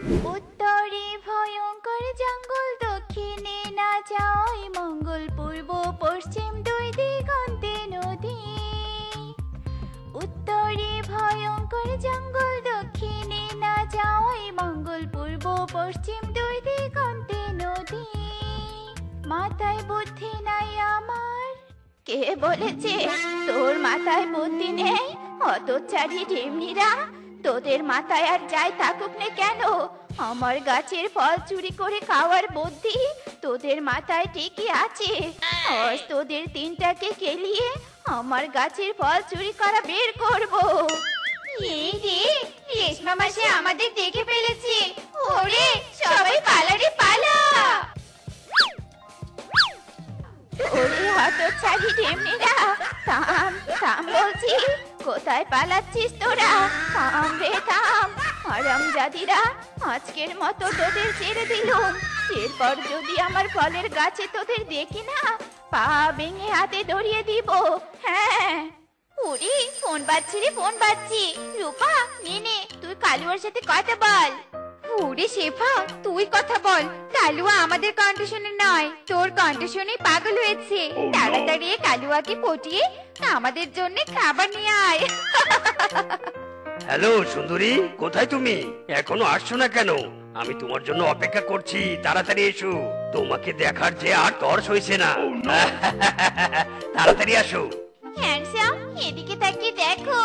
উত্তরে ভয়ঙ্কর জঙ্গল, দক্ষিণে না যাওয়াই মঙ্গল, পূর্ব পশ্চিম দুই দিগন্তে নদী। উত্তরে ভয়ঙ্কর জঙ্গল, দক্ষিণে না যাওয়াই মঙ্গল, পূর্ব পশ্চিম দুই দিগন্তে নদী। মাথায় বুদ্ধি নাই আমার। কে বলেছে তোর মাথায় বুদ্ধি নেই? হতচ্ছাড়ি ঢেমনিরা, তোদের মাথায় আর যাই থাকুক না কেন, আমার গাছের ফল চুরি করে খাওয়ার বুদ্ধি তোদের মাথায় ঠিকই আছে। আজ তোদের তিনটাকে কেলিয়ে আমার গাছের ফল চুরি করা বের করব। এই রে, রেশমা মাসি আমাদের দেখে ফেলেছে। ওরে সবাই পালারে পালা। ওরে হতচ্ছাড়ি ঢেমনিরা, থাম থাম বলছি। কোথায় পালাচ্ছিস তোরা? থাম রে থাম। হারামজাদিরা, আজকের মতো তোদের ছেড়ে দিলুম। এরপর যদি আমার ফলের গাছে তোদের দেখি না, পা ভেঙে হাতে ধরিয়ে দিব। হ্যাঁ। ওরে ফোন বাজছে রে, ফোন বাজছে। রূপা, নে তুই কালুয়ার সাথে কথা বল। ওরে শেফা, তুই কথা বল। কালুয়া আমাদের কন্ডিশনে নয়, তোর কন্ডিশনে পাগল হয়েছে। তাড়াতাড়ি কালুয়াকে পটিয়ে আমাদের জন্য খাবার নিয়ে আয়। হ্যালো সুন্দরী, কোথায় তুমি? এখনো আসছো না কেন? আমি তোমার জন্য অপেক্ষা করছি, তাড়াতাড়ি এসো। তোমাকে দেখার যে আর তর সইছে না। তাড়াতাড়ি আসো। হ্যান্ডসাম, এদিকে তাকিয়ে দেখো,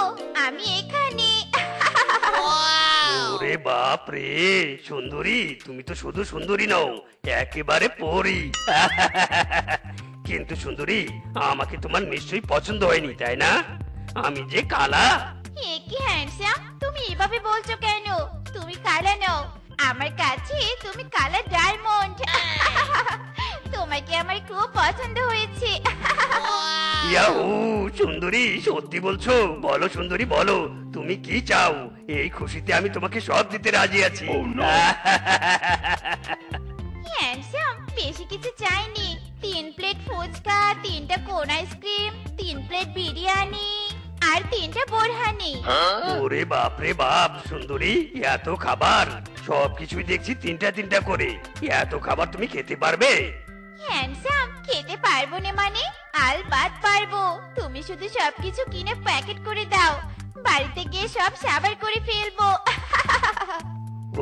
আমি এখানে। ওরে বাপ রে, সুন্দরী, তুমি তো শুধু সুন্দরী নও, একেবারে পরী। কিন্তু সুন্দরী, আমাকে তোমার নিশ্চয়ই পছন্দ হয়নি, তাই না? আমি যে কালা। এ কি হ্যান্ডসাম, তুমি এভাবে বলছো কেন? তুমি কালা নও, আমার কাছে তুমি কালা ডায়মন্ড। তোমাকে আমার খুব পছন্দ হয়েছে। ইয়াহু, সুন্দরী সত্যি বলছো? বলো সুন্দরী, বলো তুমি কি চাও? এই খুশিতে আমি তোমাকে সব দিতে রাজি আছি। হ্যান্ডসাম, বেশি কিছু চাইনি। 3 প্লেট ফুচকা, 3টা কোন আইসক্রিম, 3 প্লেট বিরিয়ানি আর 3টা বোরহানি। ওরে বাপ রে বাপ, সুন্দরী এত খাবার! সবকিছুই দেখছি তিনটা তিনটা করে। এত খাবার তুমি খেতে পারবে? হ্যান্ডসাম, খেতে পারবো না মানে? আলবাত পারবো। তুমি শুধু সবকিছু কিনে প্যাকেট করে দাও, বাড়িতে গিয়ে সব সাবার করে ফেলবো।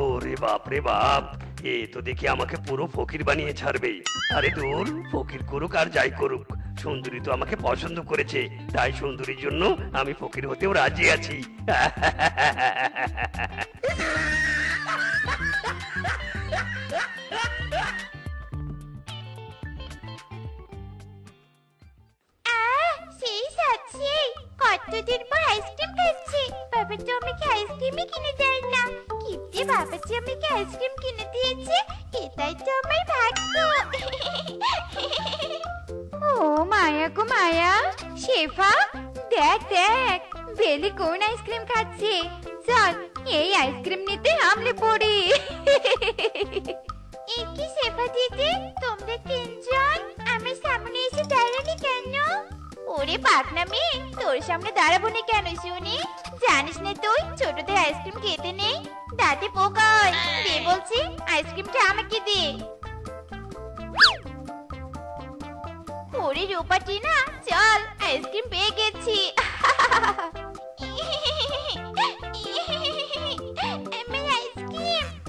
ওরে বাপ রে বাপ, এ তো দেখি আমাকে পুরো ফকির বানিয়ে ছাড়বে। আরে দূর, ফকির করুক আর যাই করুক, সুন্দরী তো আমাকে পছন্দ করেছে, তাই সুন্দরীর জন্য আমি ফকির হতেও রাজি আছি। সেই সাথে কতদিন পর আইসক্রিম খাচ্ছি। বাবা তো আমাকে আইসক্রিমই কিনে দেয় না, কিন্তু বাবা যে আমাকে আইসক্রিম কিনে দিয়েছে, এটাই তো আমার ভাগ্য। ও মায়া গো মায়া, শেফা দেখ দেখ, বেলি কোন আইসক্রিম খাচ্ছে। চল এই আইসক্রিম নিতে হামলে পড়ি। কি শেফা দিদি, তোমরা তিনজন আমার সামনে এসে দাঁড়ানি কেন? ওরে পাকনা মেয়ে, তোর সামনে দাঁড়াবো না কেন শুনি? জানিস না তুই ছোটদের আইসক্রিম খেতে নেই, দাঁতে পোকায়। দে বলছি, আইসক্রিমটা আমাকে দে। ওরে রূপা টিনা, চল আইসক্রিম পেয়ে গেছি।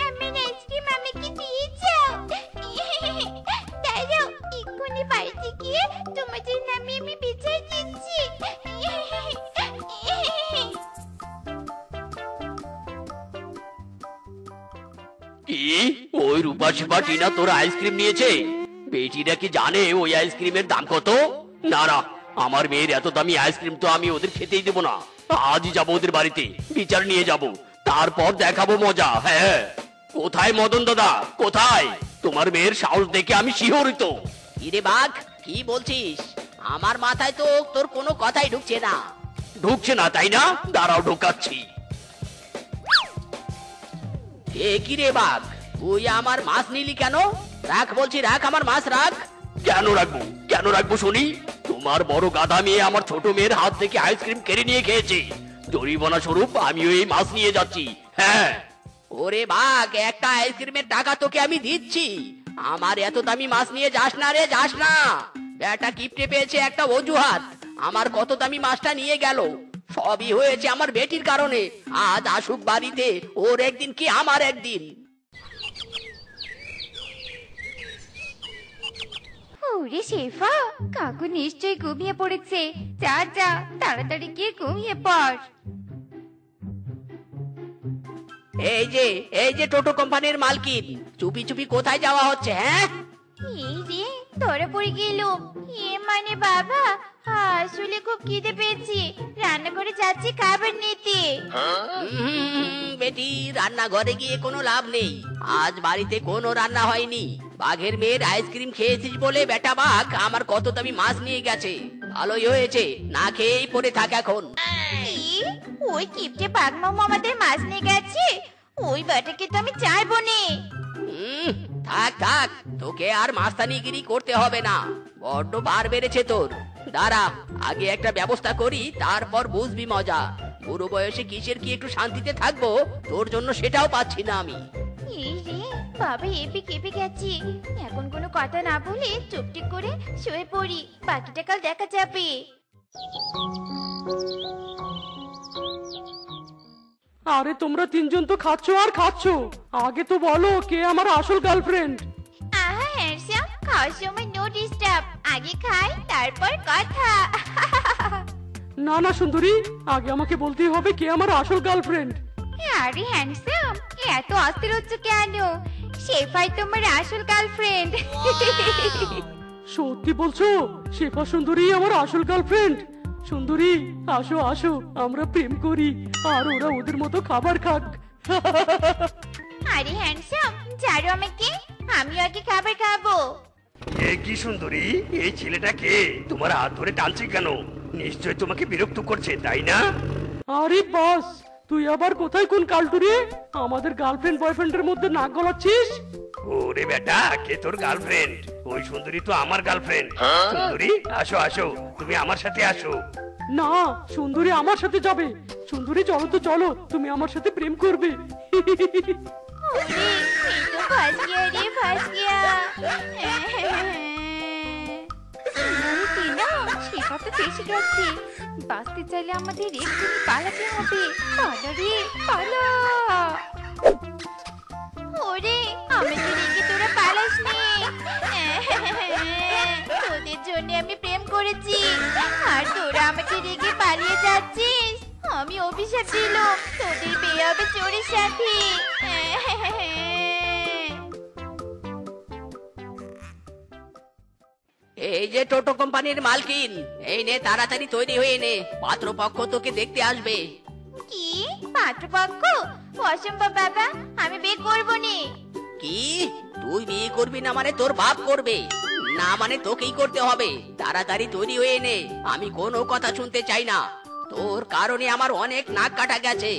আমার আইসক্রিম আমাকে দিয়ে যাও। দাঁড়াও, এক্ষুনি বাড়িতে গিয়ে তোমাদের নামে আমি বিচার দিচ্ছি। কি? ওই রূপা শিপা টিনা তোর আইসক্রিম নিয়েছে? বেটিরা কি জানে ওই আইসক্রিমের দাম কত? না না, আমার মেয়ের এত দামি আইসক্রিম তো আমি ওদের খেতেই দেবো না। আজই যাবো ওদের বাড়িতে, বিচার নিয়ে যাব, তারপর দেখাবো মজা। হ্যাঁ, কোথায় মদন দাদা, কোথায়? তোমার মেয়ের সাহস দেখে আমি শিহরিত। কিরে বাঘ, কি বলছিস? আমার মাথায় তো তোর কোনো কথাই ঢুকছে না। ঢুকছে না তাই না? দাঁড়াও ঢোকাচ্ছি। এ কিরে বাঘ, তুই আমার মাছ নিলি কেন? রাখ বলছি, রাখ আমার মাছ, রাখ। কেন রাখবো, কেন রাখবো শুনি? তোমার বড় গাধা মেয়ে আমার ছোট মেয়ের হাত থেকে আইসক্রিম কেড়ে নিয়ে খেয়েছে, জরিমানা স্বরূপ আমিও এই মাছ নিয়ে যাচ্ছি। হ্যাঁ। ওরে বাঘ, একটা আইসক্রিমের টাকা তোকে আমি দিচ্ছি। আমার এত দামি মাছ নিয়ে যাস না রে, যাস না। বেটা কিপটে পেয়েছে একটা অজুহাত, আমার কত দামি মাছটা নিয়ে গেল। সবই হয়েছে আমার বেটির কারণে। আজ আসুক বাড়িতে, ওর একদিন কি আমার একদিন। ওরে শেফা, কাকু নিশ্চয়ই ঘুমিয়ে পড়েছে। যা যা, তাড়াতাড়ি গিয়ে ঘুমিয়ে পড়। এই যে টোটো কোম্পানির মালকিন, চুপি চুপি কোথায় যাওয়া হচ্ছে? হ্যাঁ, এই রে, ধরে পড়ে গেল। মানে বাবা, আসলে খুব খিদে পেয়েছি, রান্না করে যাচ্ছি খাবার নিতে। বেটি, রান্নাঘরে গিয়ে কোনো লাভ নেই। আজ বাড়িতে কোনো রান্না হয়নি। বাঘের মেয়ের আইসক্রিম খেয়েছিস বলে বেটা বাঘ আমার কত দামি মাছ নিয়ে গেছে। ভালোই হয়েছে, না খেয়েই পড়ে থাক এখন। কি? ওই কিপটে বাঘ মামু আমাদের মাছ নিয়ে গেছে? ওই বাটাকে তো আমি চাইবো নে। থাক থাক, তোকে আর মাস্তানিগিরি করতে হবে না। বড্ড বার বেড়েছে তোর। দাঁড়া, আগে একটা ব্যবস্থা করি, তারপর বুঝবি মজা। বুড়ো বয়সে কিসের কি একটু শান্তিতে থাকবো, তোর জন্য সেটাও পাচ্ছি না আমি। এই রে বাবা, এপি কেঁপে গেছি। এখন কোনো কথা না বলে চুপটি করে শুয়ে পড়ি, বাকিটা কাল দেখা যাবে। আরে তোমরা তিনজন তো খাচ্ছ আর খাচ্ছ, আগে তো বলো কে আমার আসল গার্লফ্রেন্ড? আহা হ্যান্ডসাম, খাওয়ার সময় নো ডিস্টার্ব, আগে খাই তারপর কথা। না না সুন্দরী, আগে আমাকে বলতেই হবে কে আমার আসল গার্লফ্রেন্ড। আরে হ্যান্ডসাম, এত অস্থির হচ্ছে কেন? শেফাই তোমার আসল গার্লফ্রেন্ড। সত্যি বলছো? শেফা সুন্দরী আমার আসল গার্লফ্রেন্ড? সুন্দরী, আসো আসো, আমরা প্রেম করি আর ওরা ওদের মতো খাবার খাক। আরে হ্যান্ডসাম, ছাড়ো আমাকে, আমি আগে খাবার খাবো। এ কি সুন্দরী, এই ছেলেটা কে? তোমার হাত ধরে টানছে কেন? নিশ্চয় তোমাকে বিরক্ত করছে, তাই না? আরে বাস, তুই আবার কোথায় কোন কালটুরে আমাদের গার্লফ্রেন্ড বয়ফ্রেন্ডের মধ্যে নাক গলাচ্ছিস? ওরে বেটা, কে তোর গার্লফ্রেন্ড? ওই সুন্দরী তো আমার গার্লফ্রেন্ড। সুন্দরী, আসো আসো, তুমি আমার সাথে আসো। না, সুন্দরী আমার সাথে যাবে। সুন্দরী চলো তো চলো, তুমি আমার সাথে প্রেম করবে। ওরে, এই তো ফাঁস গিয়া রে, ফাঁস গিয়া। আরে টিনা, শেফা তো ফেসে গেছে। বাঁচতে চাইলে আমাদের এক্ষুনি পালাতে হবে। পালা রে, পালা। ওরে, আমাকে রেখে তোরা পালাস নে। তোদের জন্য আমি প্রেম করেছি, আর তোরা আমাকে রেখে পালিয়ে যাচ্ছিস। আমি অভিশাপ দিল, তোদের বিয়ে হবে চোরের সাথে। এই যে টোটো কোম্পানির মালকিন, এই নে তাড়াতাড়ি তৈরি হয়ে নে, পাত্রপক্ষ তোকে দেখতে আসবে। কি পাত্রপক্ষ? অসম্ভব বাবা, আমি বিয়ে করবো নি। কি? তুই বিয়ে করবি না মানে তোর বাপ করবে? না মানে তোকেই করতে হবে। তাড়াতাড়ি তৈরি হয়ে নে, আমি কোনো কথা শুনতে চাই না। তোর কারণে আমার অনেক নাক কাটা গেছে,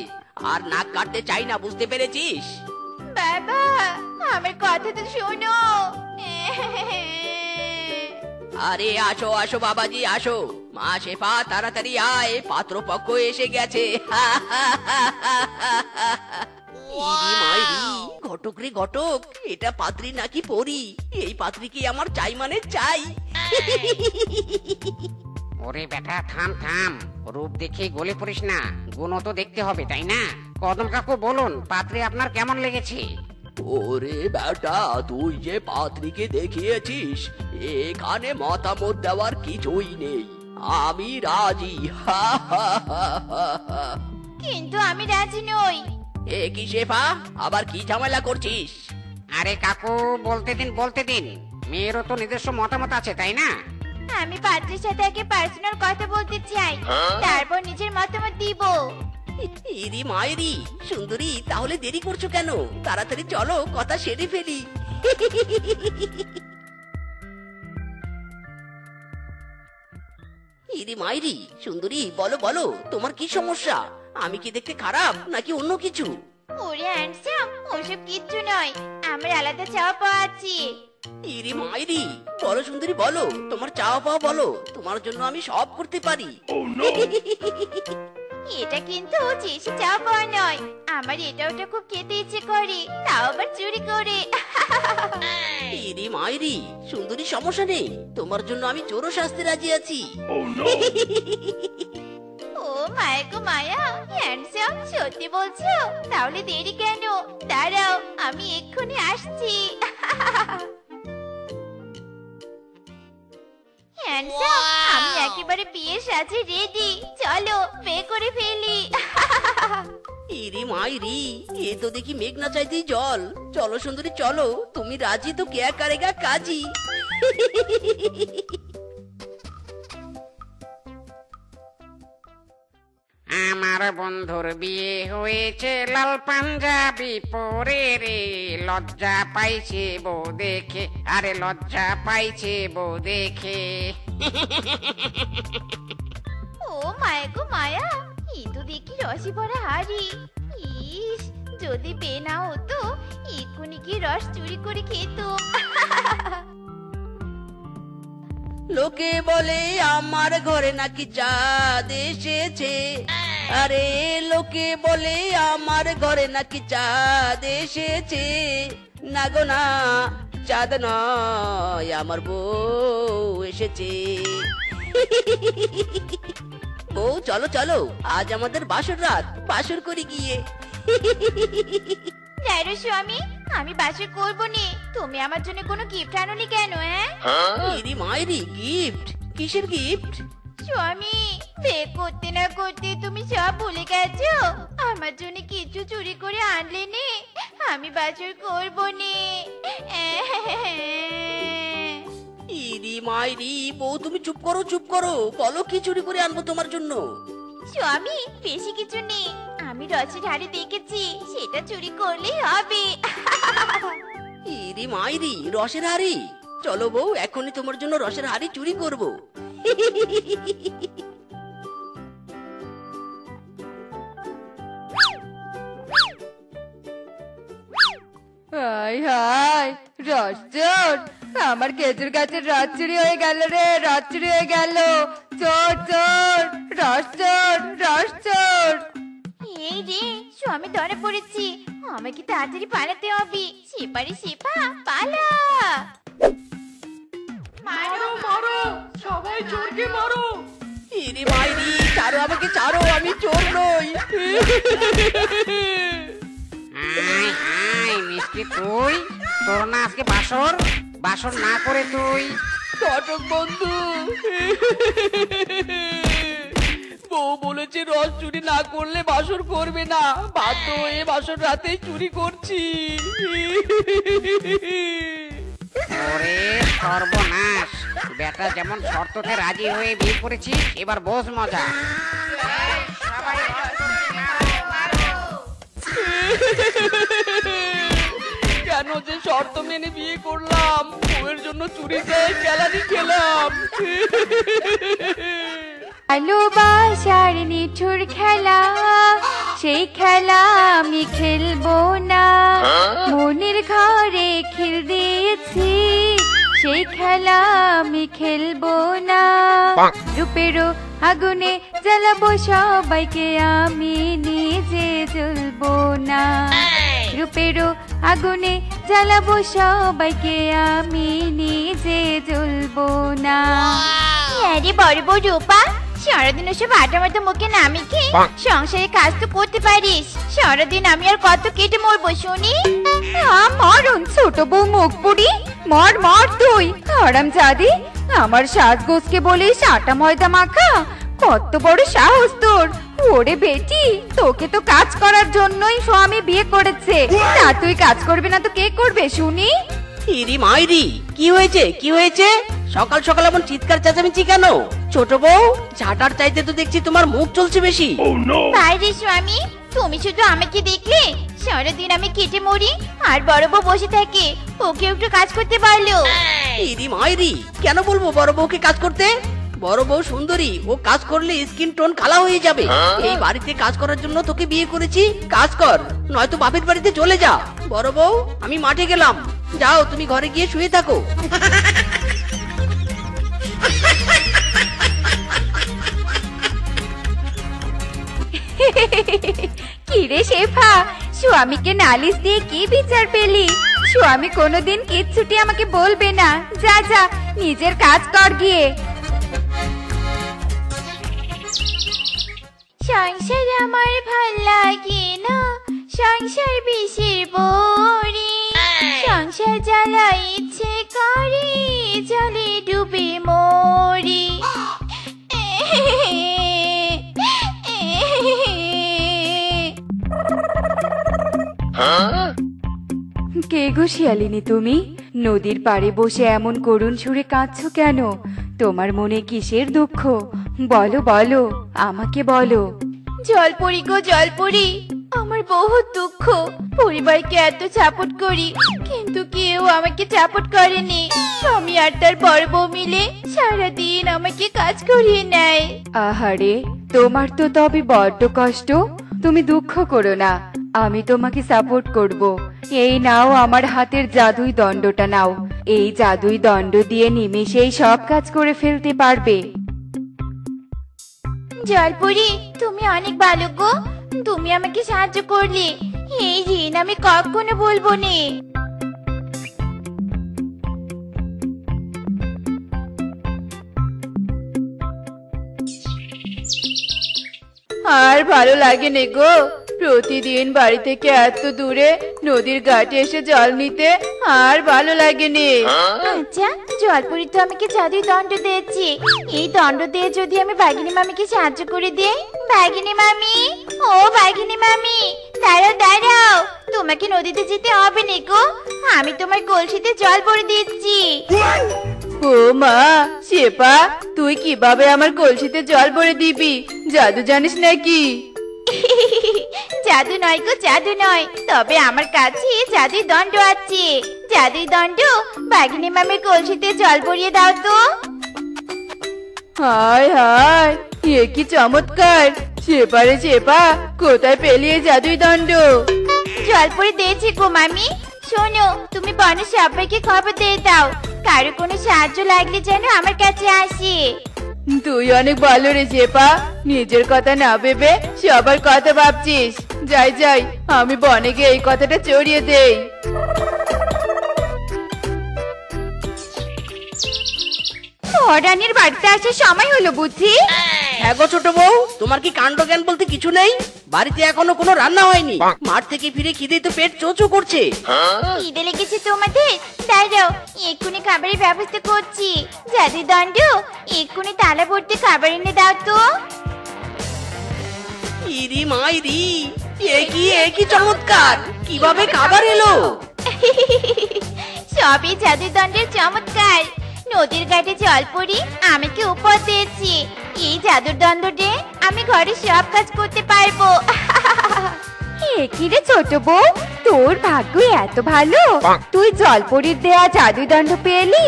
আর নাক কাটতে চাই না, বুঝতে পেরেছিস? বাবা, আমার কথা তো শোনো। আরে আসো আসো বাবাজি, আসো। মা শেফা, তাড়াতাড়ি আয়, পাত্রপক্ষ এসে গেছে। ইরি মাইরি, ঘটক রে ঘটক, এটা পাত্রী নাকি পরী? এই পাত্রী কি আমার চাই মানে চাই? ওরে বেটা, থাম থাম, রূপ দেখে গলে পড়িস না, গুণও তো দেখতে হবে তাই না? কদম কাকু বলুন, পাত্রে আপনার কেমন লেগেছে? ওরে বেটা, তুই যে পাত্রীকে দেখিয়েছিস, এখানে মতামত দেওয়ার কিছুই নেই। আমি রাজি। কিন্তু আমি রাজি নই। এ কি শেফা, আবার কি ঝামেলা করছিস? আরে কাকু, বলতে দিন বলতে দিন, মেয়েরও তো নিজস্ব মতামত আছে তাই না? আমি পাত্রের সাথে আগে পার্সোনাল কথা বলতে চাই, তারপর নিজের মতামত দিব। ইরি মায়েরি, সুন্দরী, তাহলে দেরি করছো কেন? তাড়াতাড়ি চলো, কথা সেরে ফেলি। ইরি মায়েরি, সুন্দরী, বলো বলো, তোমার কি সমস্যা? আমি কি দেখতে খারাপ নাকি অন্য কিছু? ওরে হ্যান্ডসাম, ওসব কিচ্ছু নয়, আমার আলাদা চাওয়া পাওয়া আছে। ইরি মায়েরি, বলো সুন্দরী, বলো তোমার চাওয়া পাওয়া বলো, তোমার জন্য আমি সব করতে পারি। এটা কিন্তু চেষে চাওয়া নয়, আমার এটা ওটা খুব খেতে ইচ্ছে করে, তাও আবার চুরি করে। ইরি মাইরি, সুন্দরী সমস্যা নেই, তোমার জন্য আমি চোরও শাস্তি রাজি আছি। ও মায়া গো মায়া, হ্যান্ডসাম সত্যি বলছো? তাহলে দেরি কেন? দাঁড়াও, আমি এক্ষুনি আসছি। হ্যান্ডসাম, আমি একেবারে বিয়ের সাজে রেডি, চলো বিয়ে করে ফেলি। ইরি মাইরি, এ তো দেখি মেঘ না চাইতেই জল। চলো সুন্দরী চলো, তুমি রাজি তো কে করেগা কাজী। আমার বন্ধুর বিয়ে হয়েছে, লাল পাঞ্জাবি পরে রে, লজ্জা পাইছে বউ দেখে, আরে লজ্জা পাইছে বউ দেখে। ও মায়া গো মায়া, এই তো দেখি রসে ভরা হাড়ি। ইস, যদি বিয়ে না হতো এক্ষুনি কি রস চুরি করে খেত। লোকে বলে আমার ঘরে নাকি চাঁদ এসেছে, আরে লোকে বলে আমার ঘরে নাকি চাঁদ এসেছে। না গো না, চাঁদ নয়, আমার বউ এসেছে। বউ চলো চলো, আজ আমাদের বাসর রাত, বাসর করে গিয়ে। নাইরো স্বামী, আমি বাসর করবো নি, তুমি আমার জন্য কোনো গিফট আনোনি কেন? ইরি মাইরি, গিফট? কিসের গিফট? স্বামী, বিয়ে করতে না করতে তুমি সব ভুলে গেছো, আমার জন্য কিছু চুরি করে আনলে নি, আমি বাসর করবো নি। ইরি মাইরি, বউ তুমি চুপ করো চুপ করো, বলো কি চুরি করে আনবো তোমার জন্য। স্বামী, বেশি কিছু নেই, আমি রসের হাড়ি দেখেছি, সেটা চুরি করলেই হবে। ইরি মাইরি, রসের হাড়ি? চলো বউ, এখনই তোমার জন্য রসের হাড়ি চুরি করব। হাই হাই, রস চোর! আমার খেজুর গাছের রস চুরি হয়ে গেল রে, রস চুরি হয়ে গেল। চোর চোর, রস চোর, রস চোর! এই রে, স্বামী ধরে পড়েছি, আমাকে তাড়াতাড়ি পালাতে হবে। সেপারি সেপা, পালা! মারো মারো, সবাই চোরকে মারো। ইরি মাইরি, ছাড়ো আমাকে ছাড়ো, আমি চোর নই। আয় আয় মিষ্টি, তুই তোর না আজকে বাসর, বাসর না করে তুই। ঘটক বন্ধু, বউ বলেছে রস চুরি না করলে বাসর করবে না, বাধ্য হয়ে বাসর রাতে চুরি করছি। ওরে সর্বনাশ, বেটা যেমন শর্ততে রাজি হয়ে বিয়ে করেছিস, এবার বোঝ মজা। সবাই কেন যে শর্ত মেনে বিয়ে করলাম, বউয়ের জন্য চুরিতে খেলানি খেলাম। ভালোবাসার নিঠুর খেলা, সেই খেলা আমি খেলবো না। মনের ঘরে খেল দিয়েছি, সেই খেলা আমি খেলবো না। রূপেরও আগুনে জ্বালাবো সবাইকে, আমি নিজে জ্বলবো না। রূপেরও আগুনে জ্বালাবো সবাইকে, আমি নিজে জ্বলবো না। আরে বড় বউ রূপা, সারাদিন ওসব আটা মাথা মুখে নামি কি সংসারে কাজ তো করতে পারিস, সারাদিন আমি আর কত কেটে মরবো শুনি। মরণ ছোট বউ মুখ পুরি, মর মর তুই হারামজাদি। আমার সাজগোজকে বলিস আটা ময়দা মাখা, কত বড় সাহস তোর! ওরে বেটি, তোকে তো কাজ করার জন্যই স্বামী বিয়ে করেছে, তা তুই কাজ করবি না তো কে করবে শুনি? ইরি মাইরি, কি হয়েছে কি হয়েছে? সকাল সকাল এমন চিৎকার চেঁচামেচি কেন? ছোট বউ, ঝাঁটার চাইতে তো দেখছি তোমার মুখ চলছে বেশি। বাইরে স্বামী, তুমি শুধু আমাকে দেখলে সারাদিন আমি কেটে মরি, আর বড় বউ বসে থাকে, ওকে একটু কাজ করতে পারলো। ইরি মাইরি, কেন বলবো বড় বউকে কাজ করতে? বড় বউ সুন্দরী, ও কাজ করলে স্কিন টোন কালা হয়ে যাবে। এই বাড়িতে কাজ করার জন্য তোকে বিয়ে করেছি, কাজ কর, নয়তো বাপের বাড়িতে চলে যা। বড় বউ, আমি মাঠে গেলাম, যাও তুমি ঘরে গিয়ে শুয়ে থাকো। কিরে শেফা, স্বামীকে নালিশ দিয়ে কি বিচার পেলি? স্বামী কোনোদিন কিচ্ছুটি আমাকে বলবে না। যা যা, নিজের কাজ কর গিয়ে। সংসার আমার ভাল লাগে না, সংসার বিষের বড়ি। সংসার জ্বালা ইচ্ছে করে, জলে ডুবে মরি। কে গো শিয়ালিনী তুমি? নদীর পাড়ে বসে এমন করুণ সুরে কাঁদছো কেন? তোমার মনে কিসের দুঃখ? বলো বলো, আমাকে বলো। জলপরি গো জলপরি, আমার বহুত দুঃখ। পরিবারকে এত সাপোর্ট করি, কিন্তু কেউ আমাকে সাপোর্ট করেনি। স্বামী আর তার বড় বউ মিলে সারাদিন আমাকে কাজ করিয়ে নেয়। আহারে, তোমার তো তবে বড্ড কষ্ট। তুমি দুঃখ করো না, আমি তোমাকে সাপোর্ট করব। এই নাও আমার হাতের জাদুই দণ্ডটা নাও। এই জাদুই দণ্ড দিয়ে নিমেষেই সব কাজ করে ফেলতে পারবে। জলপরি, তুমি অনেক ভালো গো। তুমি আমাকে সাহায্য করলে, এই ঋণ আমি কখনো বলবো না। আর ভালো লাগে নে গো, প্রতিদিন বাড়ি থেকে এত দূরে নদীর ঘাটে এসে জল নিতে আর ভালো লাগে নে। আচ্ছা, জলপরি তো আমাকে জাদুই দণ্ড দিয়েছে। এই দণ্ড দিয়ে যদি আমি বাঘিনী মামিকে সাহায্য করে দিই। বাঘিনী মামি, ও বাঘিনী মামি, দাঁড়াও দাঁড়াও, তোমাকে নদীতে যেতে হবে না গো। আমি তোমার কলসিতে জল ভরে দিচ্ছি। ও মা, শেফা, তুই কিভাবে আমার কলসিতে জল ভরে দিবি? জাদু জানিস নাকি? জাদু নয় গো, জাদু নয়। তবে আমার কাছে জাদুই দণ্ড আছে। জাদুই দণ্ড, বাঘিনী মামির কলসিতে জল ভরিয়ে দাও তো। হায় হায়, এ কি চমৎকার! শেফা রে শেফা, কোথায় পেলি এই জাদুই দণ্ড? জলপরি দিয়েছি গো মামি। শোনো, তুমি বনে সবাইকে খবর দিয়ে দাও, কারো কোনো সাহায্য লাগলে যেন আমার কাছে আসে। তুই অনেক ভালো রে শেফা, নিজের কথা না ভেবে সবার কথা ভাবছিস। যাই যাই, আমি বনে গিয়ে এই কথাটা ছড়িয়ে দেই। রানীর বাড়িতে আসার সময় হলো বুঝি? হ্যাঁ গো ছোট বউ, তোমার কি কাণ্ড জ্ঞান বলতে কিছু নেই? বাড়িতে এখনো কোনো রান্না হয়নি। মাঠ থেকে ফিরে খিদে তো পেট চোচো করছে। খিদে লেগেছে তোমাদের? দাঁড়াও, এক্ষুনি খাবারের ব্যবস্থা করছি। জাদুই দণ্ড, এক্ষুনি তালা ভর্তি খাবার এনে দাও তো। ইরি মাইরি, একই চমৎকার! কিভাবে খাবার এলো? সবই জাদুই দণ্ডের চমৎকার। নদীর ঘাটে জলপরি আমাকে উপহার দিয়েছি। এই জাদুর দণ্ড দিয়ে আমি ঘরে সব কাজ করতে পারবো। কি রে ছোট বউ, তোর ভাগ্য এত ভালো, তুই জলপরির দেয়া জাদুই দণ্ড পেলি,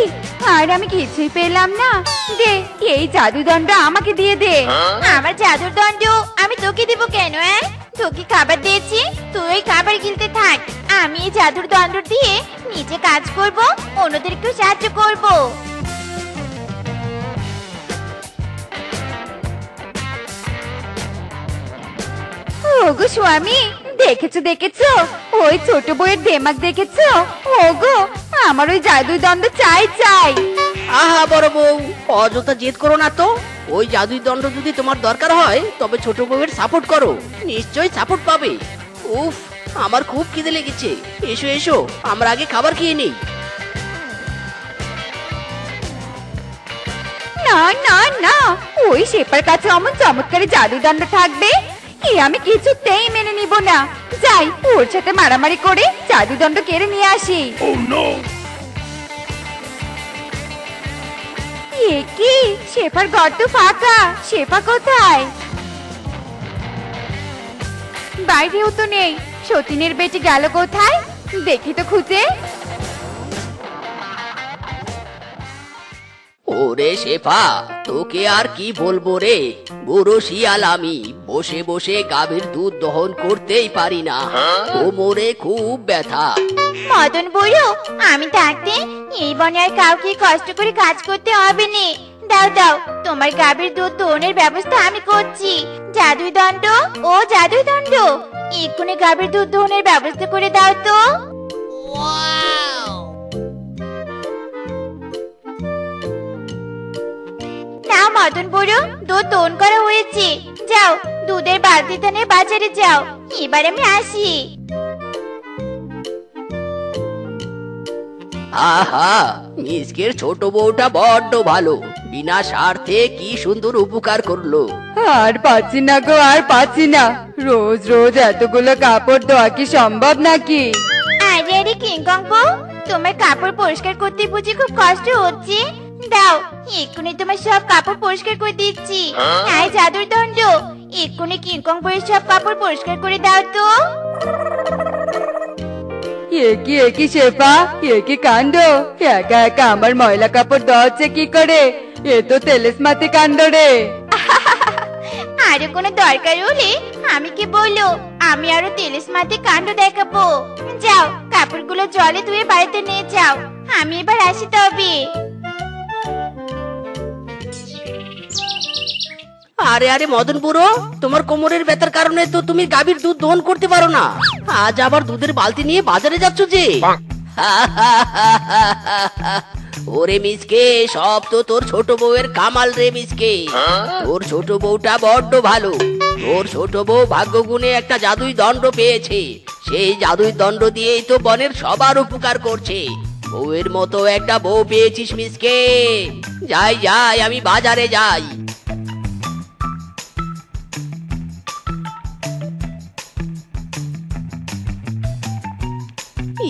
আর আমি কিছুই পেলাম না। দে, এই জাদুই দণ্ড আমাকে দিয়ে দে। আমার জাদুর দণ্ড আমি তোকে দিব কেন? তোকে খাবার দিয়েছি, তুই খাবার গিলতে থাক। আমি এই জাদুর দণ্ড দিয়ে নিজে কাজ করব, অন্যদেরকেও সাহায্য করব। ওগো স্বামী, দেখেছো দেখেছো, ওই ছোট বউয়ের দেমাক দেখেছো? ওগো, আমার ওই জাদুই দণ্ড চাই চাই। আহা বড় বউ, অযথা জেদ করো না তো। ওই জাদুই দণ্ড যদি তোমার দরকার হয়, তবে ছোট বউয়ের সাপোর্ট করো, নিশ্চয়ই সাপোর্ট পাবে। উফ, আমার খুব খিদে লেগেছে। এসো এসো, আমরা আগে খাবার খেয়ে নেই। না না না, ওই শেফার কাছে অমন চমৎকারী জাদুই দণ্ড থাকবে, আমি কিছুতেই মেনে নিব না। যাই, ওর সাথে মারামারি করে জাদুই দণ্ড কেড়ে নিয়ে আসি। কি, শেফার ঘর তো ফাঁকা। শেফা কোথায়? বাইরেও তো নেই। সতীনের বেটি গেল কোথায়? দেখি তো খুঁজে। ওরে শেফা, তোকে আর কি বলবো রে, বুড়ো শিয়াল আমি। বসে বসে গাভীর দুধ দহন করতেই পারি না, কোমরে খুব ব্যথা। মদন বুড়ো, আমি থাকতে এই বনে আর কাউকে কষ্ট করে কাজ করতে হবে না। দাও দাও, তোমার গাভীর দুধ দোহনের ব্যবস্থা আমি করছি। জাদুই দণ্ড, ও জাদুই দণ্ড, এক্ষুনি গাভীর দুধ দোহনের ব্যবস্থা করে দাও তো। নাও মদন বুড়ো, দুধ দোহন করা হয়েছে। যাও, দুধের বালতিটা নিয়ে বাজারে যাও। এবার আমি আসি। আহা, মিসকের ছোট বউটা বড্ড ভালো, বিনা স্বার্থে কি সুন্দর উপকার করলো। আর পাচ্ছি না গো, আর পাচ্ছি না। রোজ রোজ এতগুলো কাপড় ধোয়া কি সম্ভব নাকি? আরে আরে কিংকং বউ, তোমার কাপড় পরিষ্কার করতে বুঝি খুব কষ্ট হচ্ছে? দাও, এক্ষুনি তোমার সব কাপড় পরিষ্কার করে দিচ্ছি। আয় জাদুর দণ্ড, এক্ষুনি কিংকং বউয়ের সব কাপড় পরিষ্কার করে দাও তো। একই শেফা, একই কাণ্ড। একা একা আমার ময়লা কাপড় ধোয়াচ্ছে কি করে? এ তো তেলেসমাতি কাণ্ড রে। আরো কোনো দরকার হলে আমি কি বললো, আমি আরো তেলেসমাতি কাণ্ড দেখাবো। যাও, কাপড়গুলো জলে ধুয়ে বাড়িতে নিয়ে যাও। আমি এবার আসি তবে। আরে আরে মদন বুড়ো, তোমার কোমরের ব্যথার কারণে তো তুমি গাভীর দুধ দহন করতে পারো না। আজ আবার দুধের বালতি নিয়ে বাজারে যাচ্ছ যে? ওরে মিসকে, সব তো তোর ছোট বউয়ের কামাল রে মিসকে। তোর ছোট বউটা বড্ড ভালো। তোর ছোট বউ ভাগ্যগুণে একটা জাদুই দণ্ড পেয়েছে। সেই জাদুই দণ্ড দিয়েই তো বনের সবার উপকার করছে। বউয়ের মতো একটা বউ পেয়েছিস মিসকে। যাই যাই, আমি বাজারে যাই।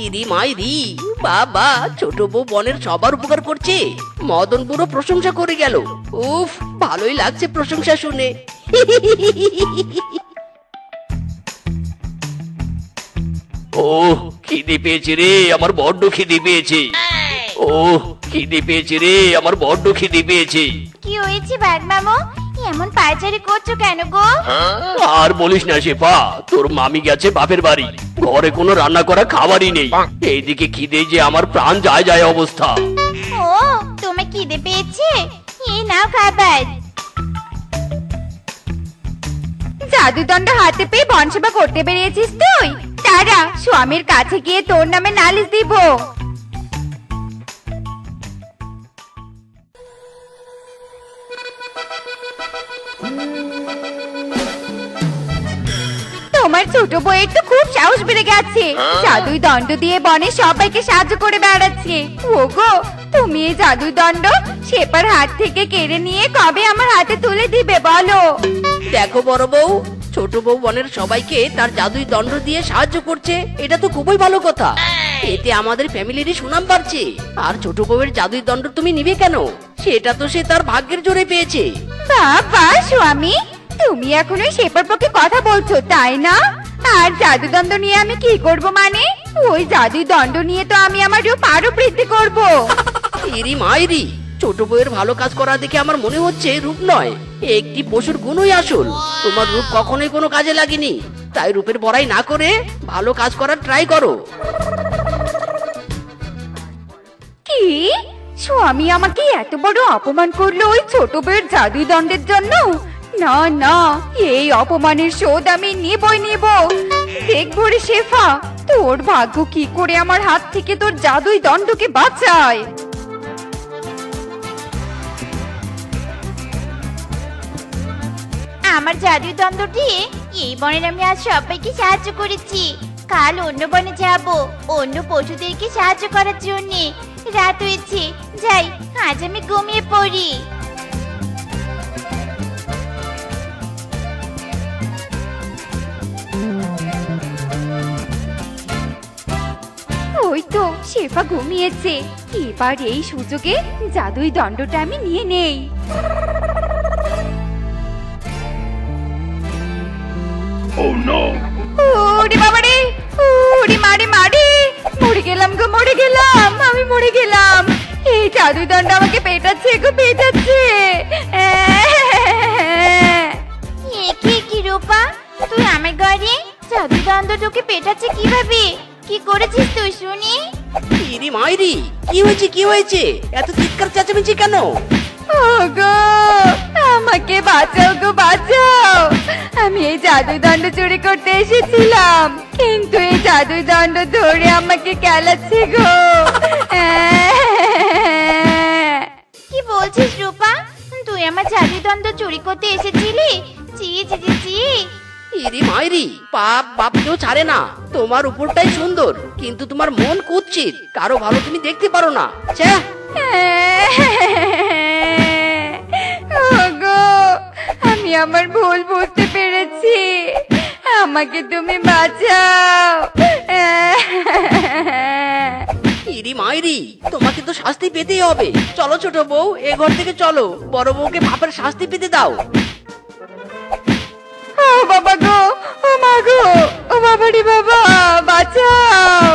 ইরি মাইরি, বাবা, ছোট বউ বনের সবার উপকার করছে। মদন বুড়ো প্রশংসা করে গেল। উফ, ভালোই লাগছে প্রশংসা শুনে। ও খিদে পেয়েছে রে, আমার বড্ড খিদে পেয়েছে। ও খিদে পেয়েছে রে, আমার বড্ড খিদে পেয়েছে। কি হয়েছে বাঘ মামু, এমন পায়চারি করছো কেন গো? আর বলিস না শেফা, তোর মামি গেছে বাপের বাড়ি, ঘরে কোনো রান্না করা খাবারই নেই। এইদিকে খিদে যে আমার প্রাণ যায় যায় অবস্থা। ও, তোমার খিদে পেয়েছে? এই নাও খাবার। জাদুদণ্ড হাতে পেয়ে বনসেবা করতে বেরিয়েছিস তুই? তারা স্বামীর কাছে গিয়ে তোর নামে নালিশ দিব। তোমার ছোট বউয়ের তো খুব সাহস বেড়ে গেছে, জাদুই দণ্ড দিয়ে বনে সবাইকে সাহায্য করে বেড়াচ্ছে। ওগো, তুমি এই জাদুই দণ্ড শেফার হাত থেকে কেড়ে নিয়ে কবে আমার হাতে তুলে দিবে বলো? দেখো বড় বউ, ছোট বউ বনের সবাইকে তার জাদুই দণ্ড দিয়ে সাহায্য করছে, এটা তো খুবই ভালো কথা। এতে আমাদের ফ্যামিলিরই সুনাম বাড়ছে। আর ছোট বউয়ের জাদুই দণ্ড তুমি নিবে কেন? সেটা তো সে তার ভাগ্যের জোরে পেয়েছে। বাবা স্বামী, তুমি এখন ওই শেফার পক্ষে কথা বলছো তাই না? আর জাদুদণ্ড নিয়ে আমি কি করব? মানে ওই জাদুই দণ্ড নিয়ে তো আমি আমার রূপ আরো বৃদ্ধি করব। ইরি মাইরি, ছোট বউয়ের ভালো কাজ করা দেখে আমার মনে হচ্ছে রূপ নয়, একটি পশুর গুণই আসল। তোমার রূপ কখনোই কোনো কাজে লাগেনি, তাই রূপের বড়াই না করে ভালো কাজ করার ট্রাই করো। কি স্বামী আমাকে এত বড় অপমান করলো ওই ছোট বউয়ের জাদুই দণ্ডের জন্য? না না, এই অপমানের শোধ আমি নিবই নিব। দেখবো রে শেফা, তোর ভাগ্য কি করে আমার হাত থেকে তোর জাদুই দণ্ডকে বাঁচায়। আমার জাদুই দণ্ড দিয়ে এই বনের আমি আজ সবাইকে সাহায্য করেছি। কাল অন্য বনে যাব অন্য পশুদেরকে সাহায্য করার জন্য। রাত হয়েছে, যাই, আজ আমি ঘুমিয়ে পড়ি। ওই তো শেফা ঘুমিয়েছে, এবার এই সুযোগে জাদুই দণ্ডটা আমি নিয়ে নেই। ওরে বাবা রে, ওরে মারে মারে, মরে গেলাম গো, মরে গেলাম, আমি মরে গেলাম। এই জাদুই দণ্ড আমাকে পেটাচ্ছে গো, পেটাচ্ছে। কি রূপা, তুই আমার ঘরে জাদুই দণ্ড তোকে পেটাচ্ছে কিভাবে? কি করেছিস তুই শুনি? ইরি মাইরি, কি হয়েছে কি হয়েছে? এত চিৎকার চেঁচামেচি কেন? ওগো আমাকে বাঁচাও গো বাঁচাও, আমি এই জাদুই দণ্ড চুরি করতে এসেছিলাম, কিন্তু এই জাদুই দণ্ড ধরে আমাকে কেলাচ্ছে গো। কি বলছিস রূপা? তুই আমার জাদুদণ্ড চুরি করতে এসেছিলি? চি চি চি চি। ইরি মাইরি, পাপ বাপ কেউ ছাড়ে না। তোমার উপরটাই সুন্দর, কিন্তু তোমার মন কুৎসিত, কারো ভালো তুমি দেখতে পারো না। ছ্যা। ওগো আমি আমার ভুল বুঝতে পেরেছি, আমাকে তুমি বাঁচাও। ইরি মাইরি, তোমাকে তো শাস্তি পেতেই হবে। চলো ছোট বউ, এ ঘর থেকে চলো, বড় বউকে পাপের শাস্তি পেতে দাও। ও বাবা গো, ও মা গো, ও বাবা রে বাবা, বাঁচাও।